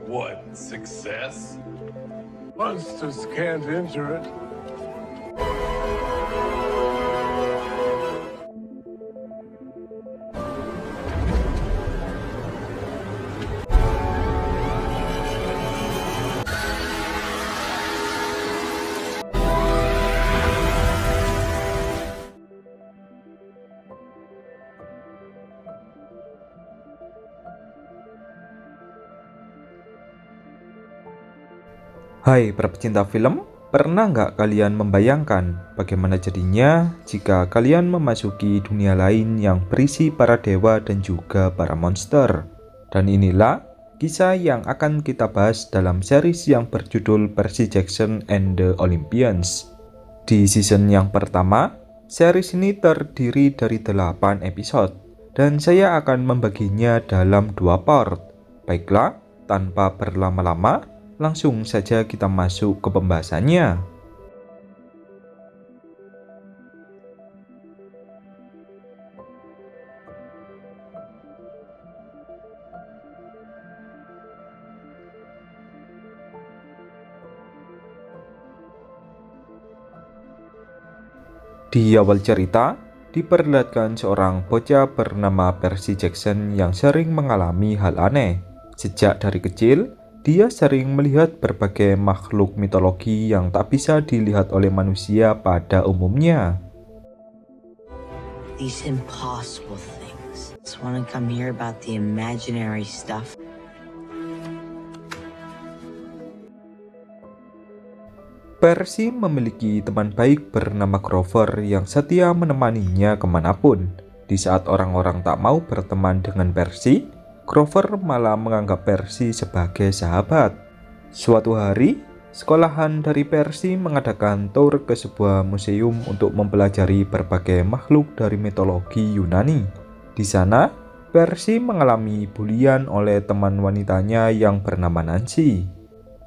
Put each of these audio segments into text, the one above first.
What, success? Monsters can't enter it. Hai para pecinta film, pernah nggak kalian membayangkan bagaimana jadinya jika kalian memasuki dunia lain yang berisi para dewa dan juga para monster? Dan inilah kisah yang akan kita bahas dalam series yang berjudul Percy Jackson and the Olympians. Di season yang pertama, series ini terdiri dari 8 episode dan saya akan membaginya dalam 2 part. Baiklah, tanpa berlama-lama, langsung saja kita masuk ke pembahasannya. Di awal cerita, diperlihatkan seorang bocah bernama Percy Jackson yang sering mengalami hal aneh. Sejak dari kecil, dia sering melihat berbagai makhluk mitologi yang tak bisa dilihat oleh manusia pada umumnya. These impossible things. Just want to come here about the imaginary stuff. Percy memiliki teman baik bernama Grover yang setia menemaninya kemanapun. Di saat orang-orang tak mau berteman dengan Percy, Grover malah menganggap Percy sebagai sahabat. Suatu hari, sekolahan dari Percy mengadakan tur ke sebuah museum untuk mempelajari berbagai makhluk dari mitologi Yunani. Di sana, Percy mengalami bulian oleh teman wanitanya yang bernama Nancy.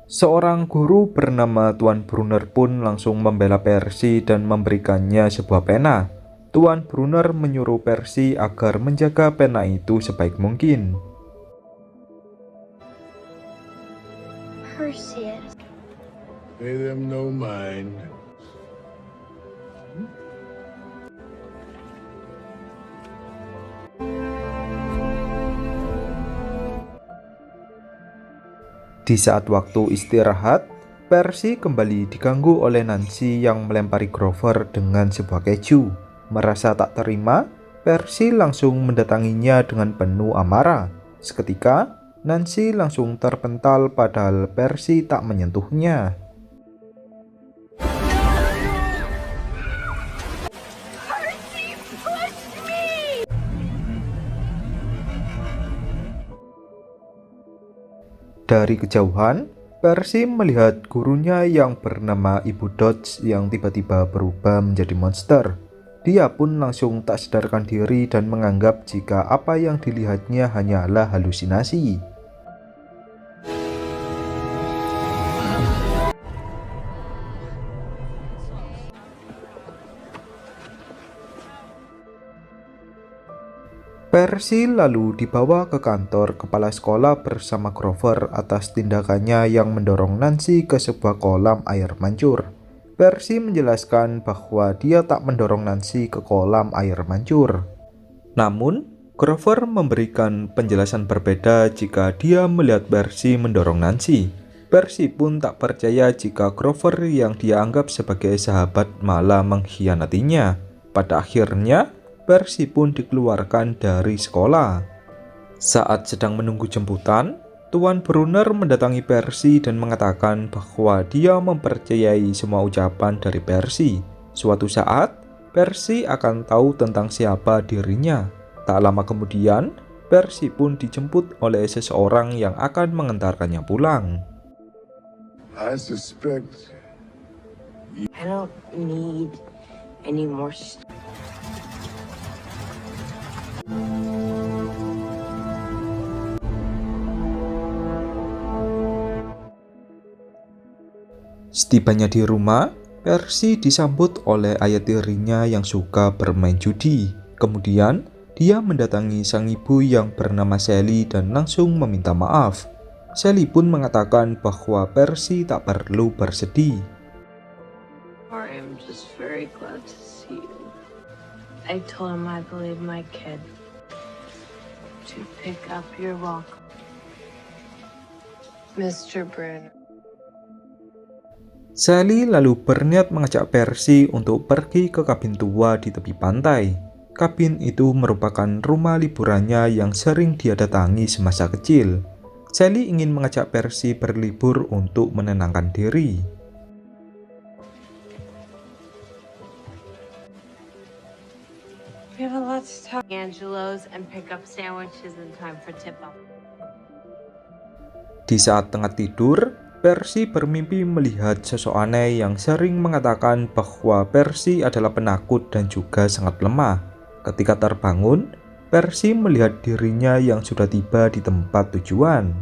Seorang guru bernama Tuan Brunner pun langsung membela Percy dan memberikannya sebuah pena. Tuan Brunner menyuruh Percy agar menjaga pena itu sebaik mungkin. Perseus. Pay them no mind. Di saat waktu istirahat, Percy kembali diganggu oleh Nancy yang melempari Grover dengan sebuah keju. Merasa tak terima, Percy langsung mendatanginya dengan penuh amarah. Seketika, Nancy langsung terpental padahal Percy tak menyentuhnya. Dari kejauhan, Percy melihat gurunya yang bernama Ibu Dodge yang tiba-tiba berubah menjadi monster. Dia pun langsung tak sadarkan diri dan menganggap jika apa yang dilihatnya hanyalah halusinasi. Percy lalu dibawa ke kantor kepala sekolah bersama Grover atas tindakannya yang mendorong Nancy ke sebuah kolam air mancur. Percy menjelaskan bahwa dia tak mendorong Nancy ke kolam air mancur. Namun, Grover memberikan penjelasan berbeda jika dia melihat Percy mendorong Nancy. Percy pun tak percaya jika Grover yang dia anggap sebagai sahabat malah mengkhianatinya. Pada akhirnya, Percy pun dikeluarkan dari sekolah. Saat sedang menunggu jemputan, Tuan Brunner mendatangi Percy dan mengatakan bahwa dia mempercayai semua ucapan dari Percy. Suatu saat, Percy akan tahu tentang siapa dirinya. Tak lama kemudian, Percy pun dijemput oleh seseorang yang akan mengantarkannya pulang. I suspect I don't need any more Setibanya di rumah, Percy disambut oleh ayah tirinya yang suka bermain judi. Kemudian, dia mendatangi sang ibu yang bernama Sally dan langsung meminta maaf. Sally pun mengatakan bahwa Percy tak perlu bersedih. I'm just very glad to see you. I told him I believe my kid to pick up your walk, Mr. Brunner. Sally lalu berniat mengajak Percy untuk pergi ke kabin tua di tepi pantai. Kabin itu merupakan rumah liburannya yang sering dia datangi semasa kecil. Sally ingin mengajak Percy berlibur untuk menenangkan diri. We have a lot to talk. Angelo's and pick up sandwiches in time for tip-off. Di saat tengah tidur, Percy bermimpi melihat sosok aneh yang sering mengatakan bahwa Percy adalah penakut dan juga sangat lemah. Ketika terbangun, Percy melihat dirinya yang sudah tiba di tempat tujuan.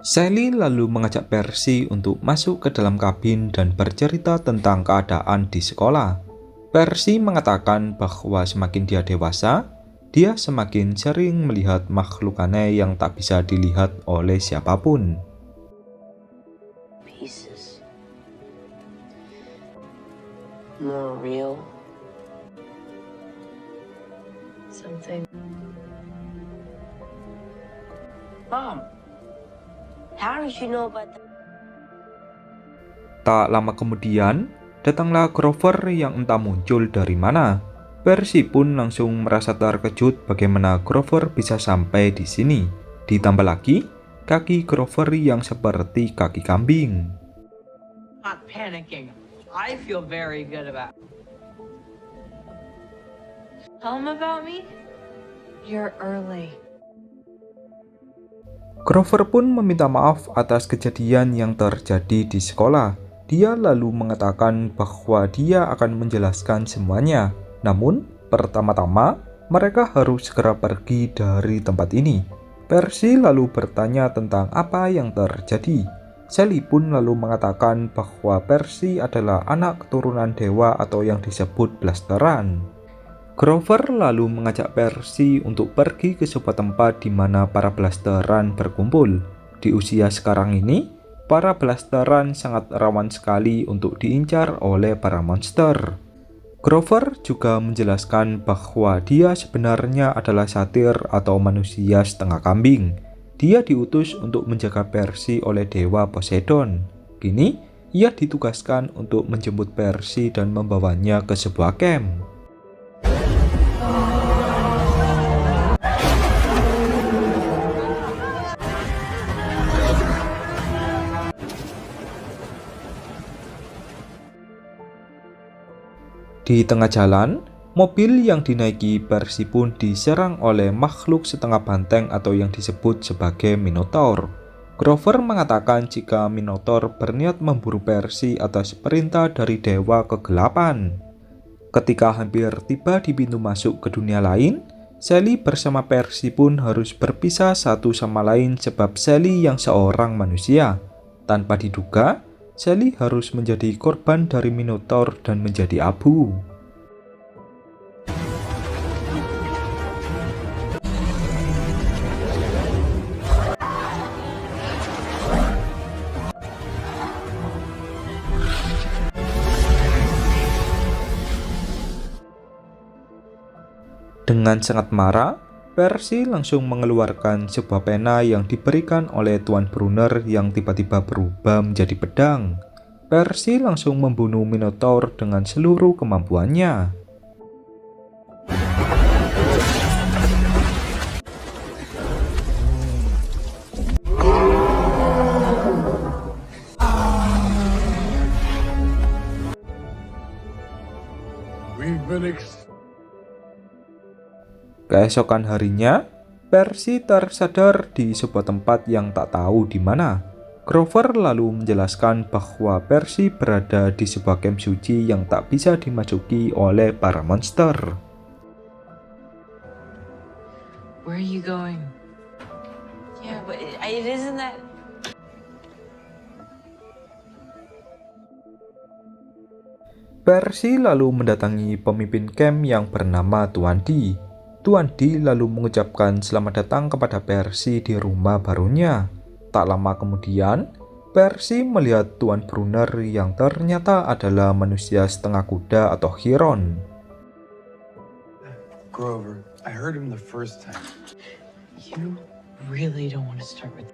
Sally lalu mengajak Percy untuk masuk ke dalam kabin dan bercerita tentang keadaan di sekolah. Percy mengatakan bahwa semakin dia dewasa, dia semakin sering melihat makhluk aneh yang tak bisa dilihat oleh siapapun. Pieces. More real. Something. Mom, how did you know about that? Tak lama kemudian, datanglah Grover yang entah muncul dari mana. Percy pun langsung merasa terkejut bagaimana Grover bisa sampai di sini. Ditambah lagi, kaki Grover yang seperti kaki kambing. Not panicking. I feel very good about it. Tell him about me? You're early. Grover pun meminta maaf atas kejadian yang terjadi di sekolah. Dia lalu mengatakan bahwa dia akan menjelaskan semuanya. Namun, pertama-tama mereka harus segera pergi dari tempat ini. Percy lalu bertanya tentang apa yang terjadi. Sally pun lalu mengatakan bahwa Percy adalah anak keturunan dewa atau yang disebut blasteran. Grover lalu mengajak Percy untuk pergi ke sebuah tempat di mana para blasteran berkumpul. Di usia sekarang ini, para blasteran sangat rawan sekali untuk diincar oleh para monster. Grover juga menjelaskan bahwa dia sebenarnya adalah satir atau manusia setengah kambing. Dia diutus untuk menjaga Percy oleh dewa Poseidon. Kini, ia ditugaskan untuk menjemput Percy dan membawanya ke sebuah camp. Di tengah jalan, mobil yang dinaiki Percy pun diserang oleh makhluk setengah banteng atau yang disebut sebagai Minotaur. Grover mengatakan jika Minotaur berniat memburu Percy atas perintah dari dewa kegelapan. Ketika hampir tiba di pintu masuk ke dunia lain, Sally bersama Percy pun harus berpisah satu sama lain sebab Sally yang seorang manusia. Tanpa diduga, Sally harus menjadi korban dari Minotaur dan menjadi abu. Dengan sangat marah, Percy langsung mengeluarkan sebuah pena yang diberikan oleh Tuan Brunner yang tiba-tiba berubah menjadi pedang. Percy langsung membunuh Minotaur dengan seluruh kemampuannya. We've been Keesokan harinya, Percy tersadar di sebuah tempat yang tak tahu di mana. Grover lalu menjelaskan bahwa Percy berada di sebuah camp suci yang tak bisa dimasuki oleh para monster. Where are you going? Yeah, but it isn't that. Percy lalu mendatangi pemimpin camp yang bernama Tuan D. Tuan D lalu mengucapkan selamat datang kepada Percy di rumah barunya. Tak lama kemudian, Percy melihat Tuan Brunner yang ternyata adalah manusia setengah kuda atau Chiron. Grover, I heard him the first time. You really don't want to start with.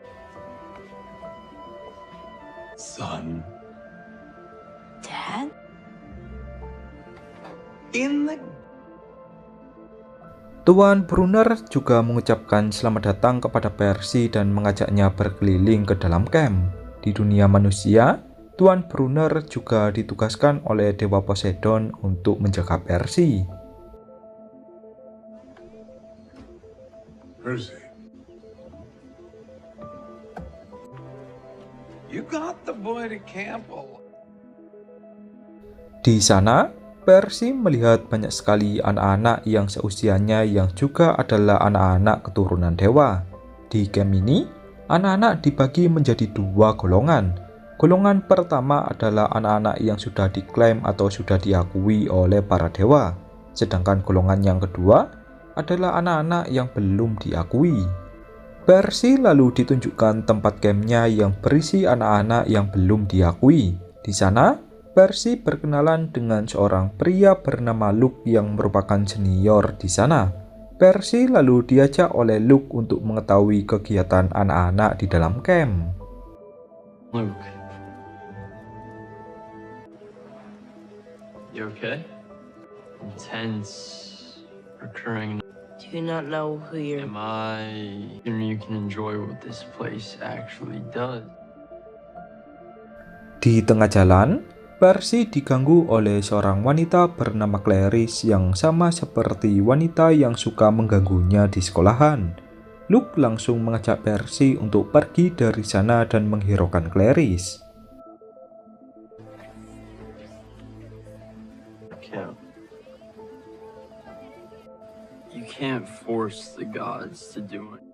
Son. Dad? In the... Tuan Brunner juga mengucapkan selamat datang kepada Percy dan mengajaknya berkeliling ke dalam camp. Di dunia manusia, Tuan Brunner juga ditugaskan oleh Dewa Poseidon untuk menjaga Percy. Percy, You got the boy to camp alone. Di sana, Percy melihat banyak sekali anak-anak yang seusianya yang juga adalah anak-anak keturunan dewa. Di camp ini, anak-anak dibagi menjadi dua golongan. Golongan pertama adalah anak-anak yang sudah diklaim atau sudah diakui oleh para dewa. Sedangkan golongan yang kedua adalah anak-anak yang belum diakui. Percy lalu ditunjukkan tempat campnya yang berisi anak-anak yang belum diakui. Di sana, Percy berkenalan dengan seorang pria bernama Luke yang merupakan senior di sana. Percy lalu diajak oleh Luke untuk mengetahui kegiatan anak-anak di dalam camp. Luke. You okay? Intense, recurring. Do you not know who you're... Am I... You can enjoy what this place actually does. Di tengah jalan, Percy diganggu oleh seorang wanita bernama Clarice yang sama seperti wanita yang suka mengganggunya di sekolahan. Luke langsung mengajak Percy untuk pergi dari sana dan menghiraukan Clarice. You can't force the gods to do it.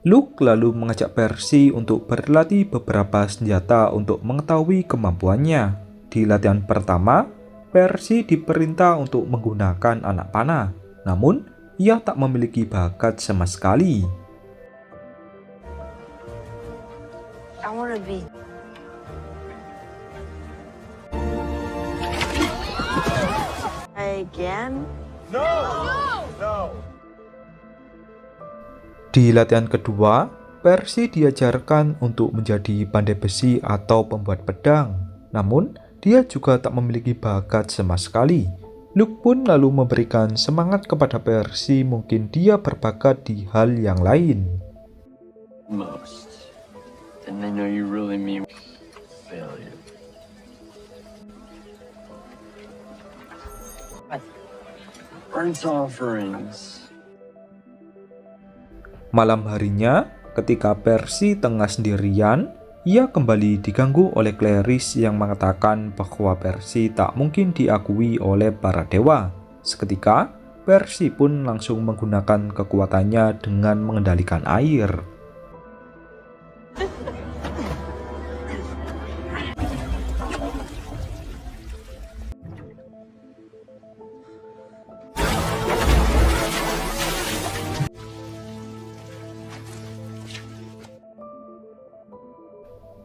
Luke lalu mengajak Percy untuk berlatih beberapa senjata untuk mengetahui kemampuannya. Di latihan pertama, Percy diperintah untuk menggunakan anak panah, namun ia tak memiliki bakat sama sekali. I wanna be... Again? Di latihan kedua, Percy diajarkan untuk menjadi pandai besi atau pembuat pedang. Namun, dia juga tak memiliki bakat sama sekali. Luke pun lalu memberikan semangat kepada Percy, mungkin dia berbakat di hal yang lain. Most. Then they know you really mean failure. Burnt offerings. Malam harinya, ketika Percy tengah sendirian, ia kembali diganggu oleh Clarice yang mengatakan bahwa Percy tak mungkin diakui oleh para dewa. Seketika, Percy pun langsung menggunakan kekuatannya dengan mengendalikan air.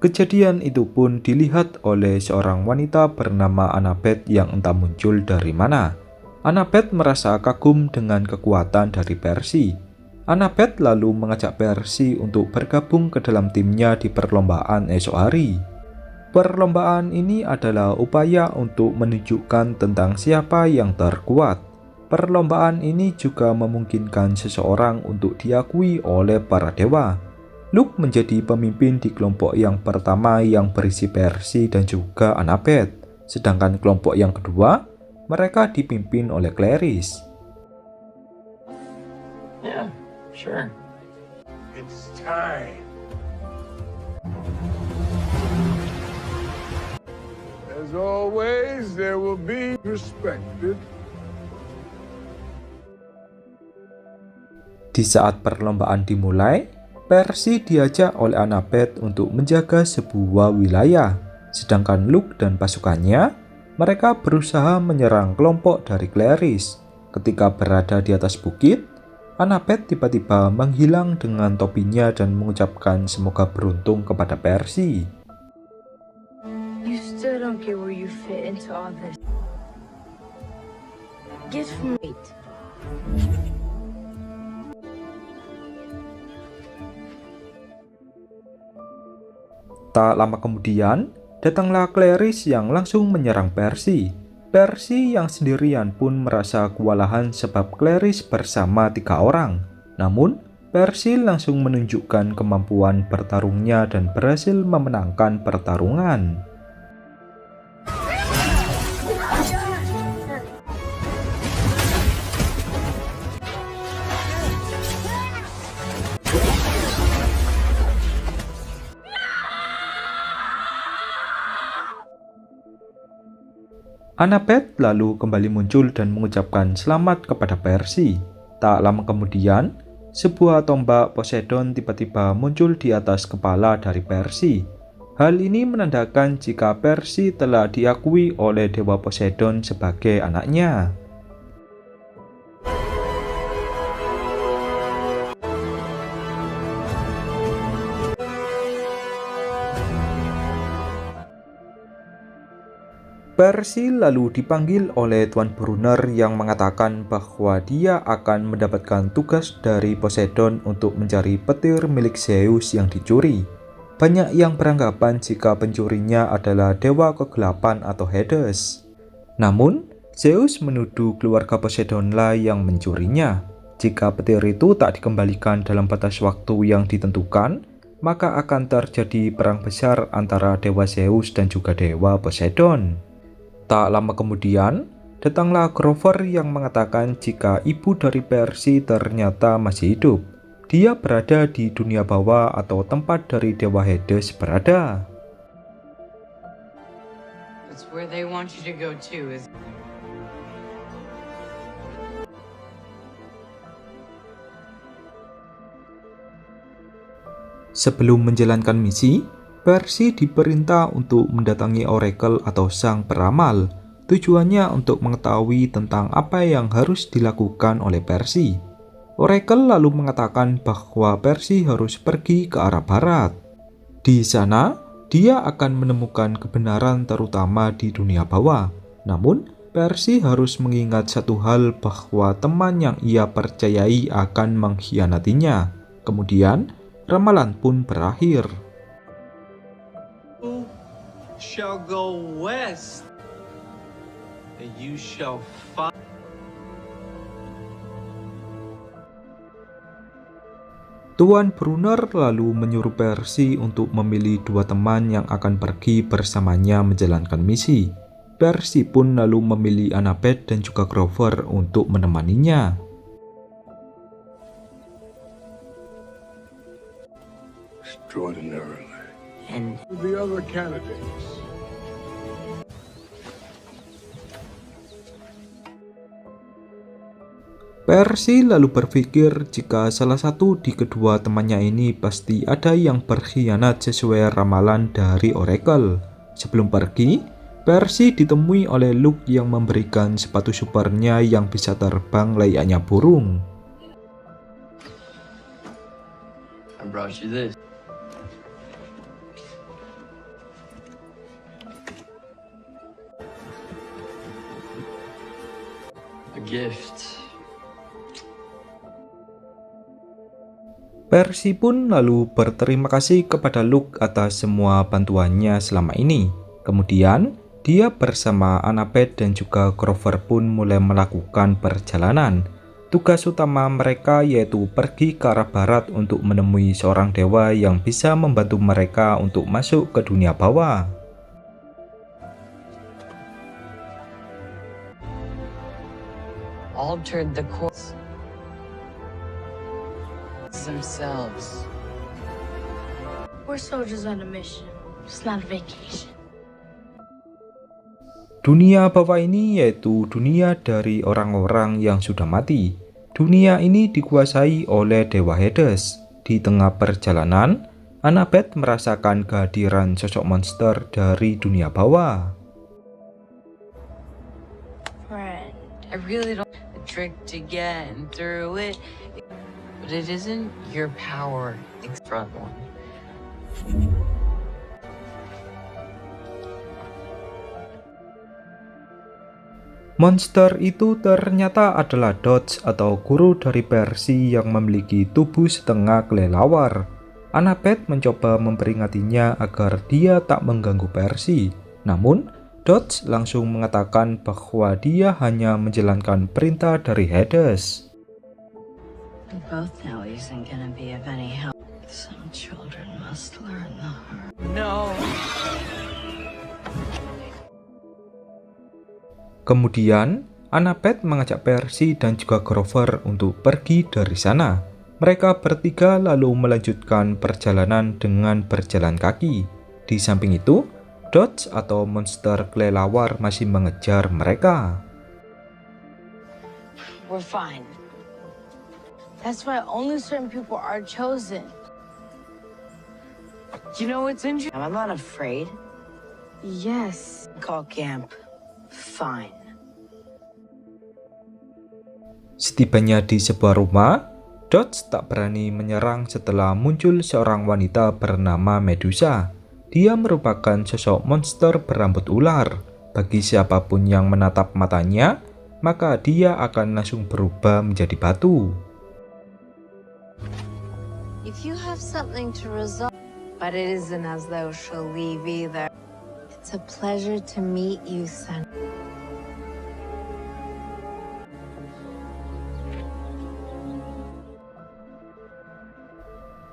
Kejadian itu pun dilihat oleh seorang wanita bernama Annabeth yang entah muncul dari mana. Annabeth merasa kagum dengan kekuatan dari Percy. Annabeth lalu mengajak Percy untuk bergabung ke dalam timnya di perlombaan esok hari. Perlombaan ini adalah upaya untuk menunjukkan tentang siapa yang terkuat. Perlombaan ini juga memungkinkan seseorang untuk diakui oleh para dewa. Luke menjadi pemimpin di kelompok yang pertama yang berisi Percy dan juga Annabeth. Sedangkan kelompok yang kedua, mereka dipimpin oleh Clarice. Yeah, sure. it's time. As always, there will be respected. Di saat perlombaan dimulai, Percy diajak oleh Annabeth untuk menjaga sebuah wilayah, sedangkan Luke dan pasukannya, mereka berusaha menyerang kelompok dari Clarice. Ketika berada di atas bukit, Annabeth tiba-tiba menghilang dengan topinya dan mengucapkan semoga beruntung kepada Percy. You still don't get where you fit into all this. Get from it. Tak lama kemudian, datanglah Clarice yang langsung menyerang Percy. Percy yang sendirian pun merasa kewalahan sebab Clarice bersama 3 orang. Namun, Percy langsung menunjukkan kemampuan bertarungnya dan berhasil memenangkan pertarungan. Annabeth lalu kembali muncul dan mengucapkan selamat kepada Percy. Tak lama kemudian, sebuah tombak Poseidon tiba-tiba muncul di atas kepala dari Percy. Hal ini menandakan jika Percy telah diakui oleh Dewa Poseidon sebagai anaknya. Percy lalu dipanggil oleh Tuan Brunner yang mengatakan bahwa dia akan mendapatkan tugas dari Poseidon untuk mencari petir milik Zeus yang dicuri. Banyak yang beranggapan jika pencurinya adalah dewa kegelapan atau Hades. Namun, Zeus menuduh keluarga Poseidonlah yang mencurinya. Jika petir itu tak dikembalikan dalam batas waktu yang ditentukan, maka akan terjadi perang besar antara dewa Zeus dan juga dewa Poseidon. Tak lama kemudian, datanglah Grover yang mengatakan jika ibu dari Percy ternyata masih hidup. Dia berada di dunia bawah atau tempat dari dewa Hades berada. That's where they want you to go too, is Sebelum menjalankan misi, Percy diperintah untuk mendatangi Oracle atau sang peramal. Tujuannya untuk mengetahui tentang apa yang harus dilakukan oleh Percy. Oracle lalu mengatakan bahwa Percy harus pergi ke arah barat. Di sana, dia akan menemukan kebenaran terutama di dunia bawah. Namun, Percy harus mengingat satu hal bahwa teman yang ia percayai akan mengkhianatinya. Kemudian, ramalan pun berakhir. Shall go west, and you shall find. Tuan Brunner lalu menyuruh Percy untuk memilih 2 teman yang akan pergi bersamanya menjalankan misi. Percy pun lalu memilih Annabeth dan juga Grover untuk menemaninya. Extraordinarily. And The other candidates. Percy lalu berpikir jika salah satu di kedua temannya ini pasti ada yang berkhianat sesuai ramalan dari Oracle. Sebelum pergi, Percy ditemui oleh Luke yang memberikan sepatu supernya yang bisa terbang layaknya burung. I brought you this. A gift. Percy pun lalu berterima kasih kepada Luke atas semua bantuannya selama ini. Kemudian, dia bersama Annabeth dan juga Grover pun mulai melakukan perjalanan. Tugas utama mereka yaitu pergi ke arah barat untuk menemui seorang dewa yang bisa membantu mereka untuk masuk ke dunia bawah. altered the course themselves. We're soldiers on a mission. It's not a vacation. Dunia bawah ini yaitu dunia dari orang-orang yang sudah mati. Dunia ini dikuasai oleh Dewa Hades. Di tengah perjalanan, Annabeth merasakan kehadiran sosok monster dari dunia bawah. Friend. I really don't. The trick to getting through it. But it isn't your power, it's front one. Monster itu ternyata adalah Dodge atau guru dari Percy yang memiliki tubuh setengah kelelawar. Annabeth mencoba memperingatinya agar dia tak mengganggu Percy. Namun, Dodge langsung mengatakan bahwa dia hanya menjalankan perintah dari Hades. We both know he isn't gonna be of any help. Some children must learn the hard. No. Kemudian, Annabeth mengajak Percy dan juga Grover untuk pergi dari sana. Mereka bertiga lalu melanjutkan perjalanan dengan berjalan kaki. Di samping itu, Dodge atau monster kelelawar masih mengejar mereka. We're fine. That's why only certain people are chosen. You know what's interesting? I'm not afraid. Yes. Call camp. Fine. Setibanya di sebuah rumah, Dodge tak berani menyerang setelah muncul seorang wanita bernama Medusa. Dia merupakan sosok monster berambut ular. Bagi siapapun yang menatap matanya, maka dia akan langsung berubah menjadi batu. If you have something to resolve, but it isn't as though she'll leave either. It's a pleasure to meet you, son.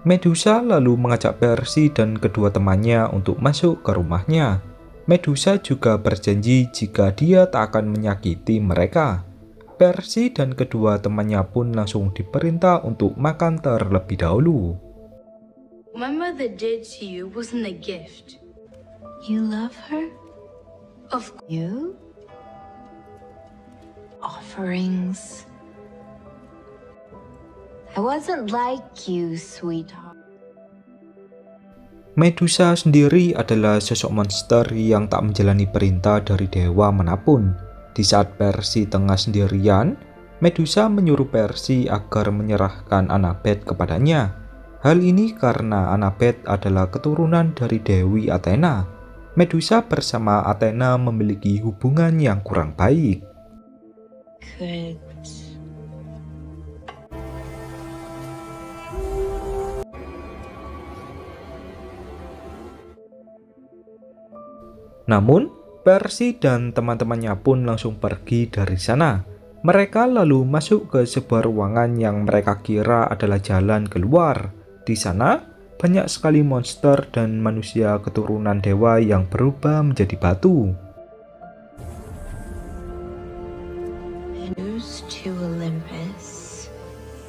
Medusa lalu mengajak Percy dan kedua temannya untuk masuk ke rumahnya. Medusa juga berjanji jika dia tak akan menyakiti mereka. Percy dan kedua temannya pun langsung diperintah untuk makan terlebih dahulu. My mother did to you wasn't a gift. You love her? Of you? Offerings. I wasn't like you, sweetheart. Medusa sendiri adalah sosok monster yang tak menjalani perintah dari dewa manapun. Di saat Percy tengah sendirian, Medusa menyuruh Percy agar menyerahkan Annabeth kepadanya. Hal ini karena Annabeth adalah keturunan dari Dewi Athena. Medusa bersama Athena memiliki hubungan yang kurang baik. Could... Namun, Percy dan teman-temannya pun langsung pergi dari sana. Mereka lalu masuk ke sebuah ruangan yang mereka kira adalah jalan keluar. Di sana, banyak sekali monster dan manusia keturunan dewa yang berubah menjadi batu. News to Olympus.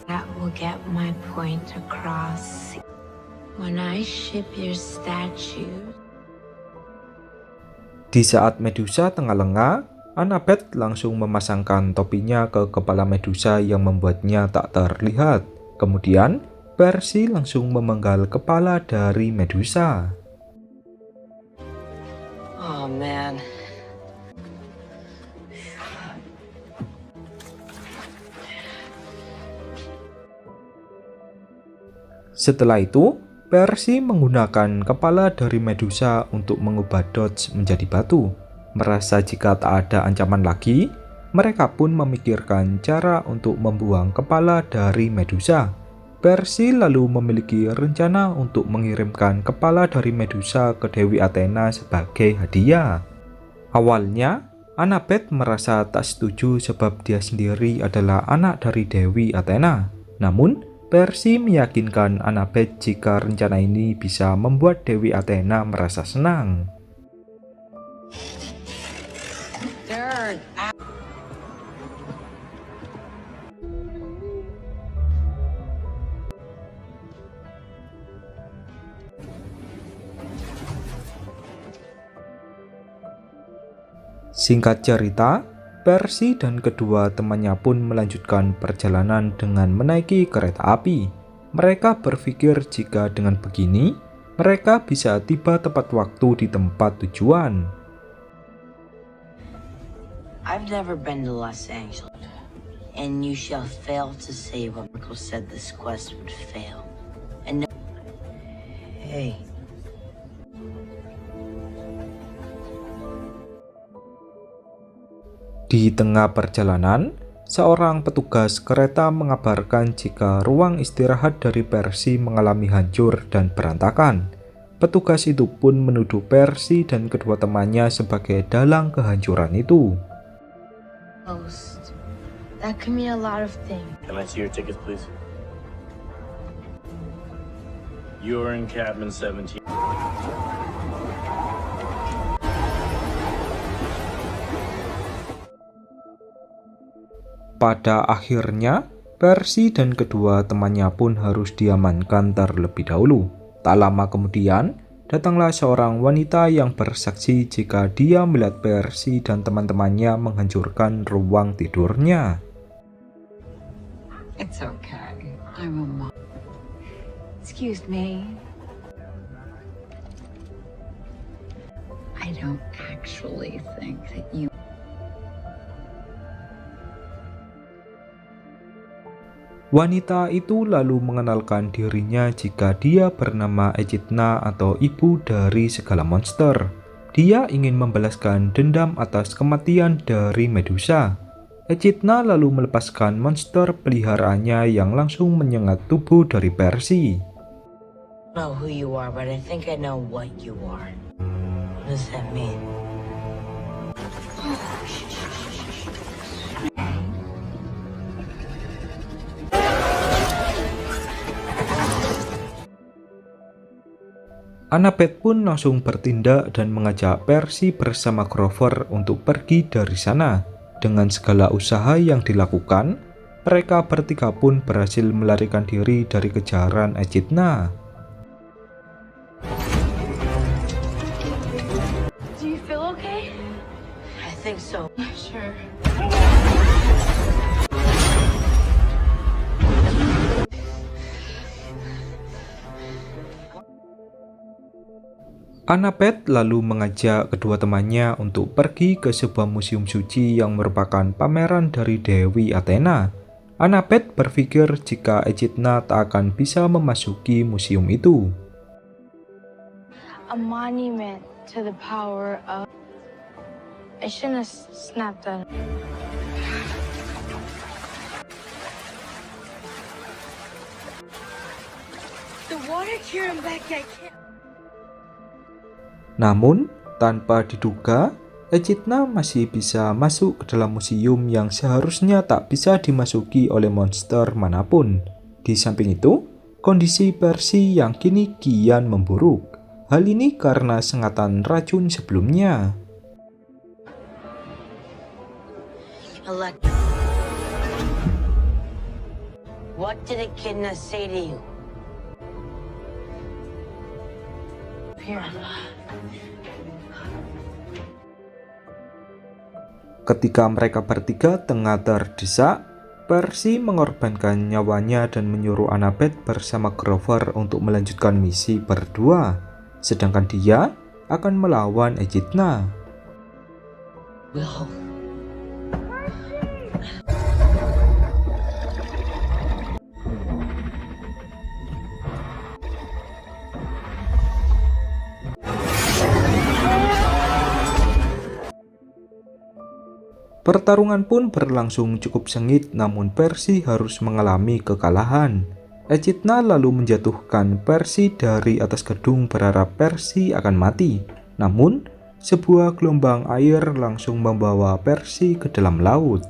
That will get my point across. When I ship your statue. Di saat Medusa tengah lengah, Annabeth langsung memasangkan topinya ke kepala Medusa yang membuatnya tak terlihat. Kemudian, Percy langsung memenggal kepala dari Medusa. Oh, man. Setelah itu, Percy menggunakan kepala dari Medusa untuk mengubah Dodge menjadi batu. Merasa jika tak ada ancaman lagi, mereka pun memikirkan cara untuk membuang kepala dari Medusa. Percy lalu memiliki rencana untuk mengirimkan kepala dari Medusa ke Dewi Athena sebagai hadiah. Awalnya, Annabeth merasa tak setuju sebab dia sendiri adalah anak dari Dewi Athena. Namun, Percy meyakinkan Annabeth jika rencana ini bisa membuat Dewi Athena merasa senang. Singkat cerita, Percy dan kedua temannya pun melanjutkan perjalanan dengan menaiki kereta api. Mereka berpikir jika dengan begini, mereka bisa tiba tepat waktu di tempat tujuan. I've never been to Los Angeles. And you shall fail to save what Oracle said this quest would fail. And no... Hey. Di tengah perjalanan, seorang petugas kereta mengabarkan jika ruang istirahat dari Percy mengalami hancur dan berantakan. Petugas itu pun menuduh Percy dan kedua temannya sebagai dalang kehancuran itu. Post. That can mean a lot of things. Can I see your tickets, please? You're in cabin 17. Pada akhirnya, Percy dan kedua temannya pun harus diamankan terlebih dahulu. Tak lama kemudian, datanglah seorang wanita yang bersaksi jika dia melihat Percy dan teman-temannya menghancurkan ruang tidurnya. It's okay. I'm a mom. Excuse me. I don't actually think that you... Wanita itu lalu mengenalkan dirinya jika dia bernama Echidna atau ibu dari segala monster. Dia ingin membalaskan dendam atas kematian dari Medusa. Echidna lalu melepaskan monster peliharaannya yang langsung menyengat tubuh dari Percy. I don't know who you are, but I think I know what you are. What does that mean? Annabeth pun langsung bertindak dan mengajak Percy bersama Grover untuk pergi dari sana. Dengan segala usaha yang dilakukan, mereka bertiga pun berhasil melarikan diri dari kejaran Echidna. Do you feel okay? I think so. Sure. Annabeth lalu mengajak kedua temannya untuk pergi ke sebuah museum suci yang merupakan pameran dari Dewi Athena. Annabeth berpikir jika Echidna tak akan bisa memasuki museum itu. A monument to the power of... I shouldn't have snapped that. The water cured him back. I can't... Namun, tanpa diduga, Echidna masih bisa masuk ke dalam museum yang seharusnya tak bisa dimasuki oleh monster manapun. Di samping itu, kondisi Percy yang kini kian memburuk. Hal ini karena sengatan racun sebelumnya. What did Echidna say to you? Here. Ketika mereka bertiga tengah terdesak, Percy mengorbankan nyawanya dan menyuruh Annabeth bersama Grover untuk melanjutkan misi berdua, sedangkan dia akan melawan Echidna. Pertarungan pun berlangsung cukup sengit, namun Percy harus mengalami kekalahan. Echidna lalu menjatuhkan Percy dari atas gedung berharap Percy akan mati. Namun, sebuah gelombang air langsung membawa Percy ke dalam laut.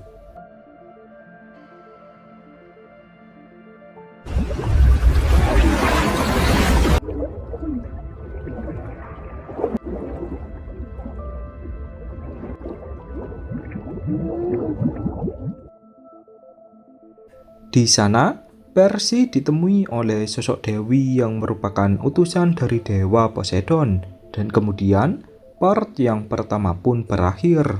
Di sana, Percy ditemui oleh sosok dewi yang merupakan utusan dari dewa Poseidon, dan kemudian part yang pertama pun berakhir.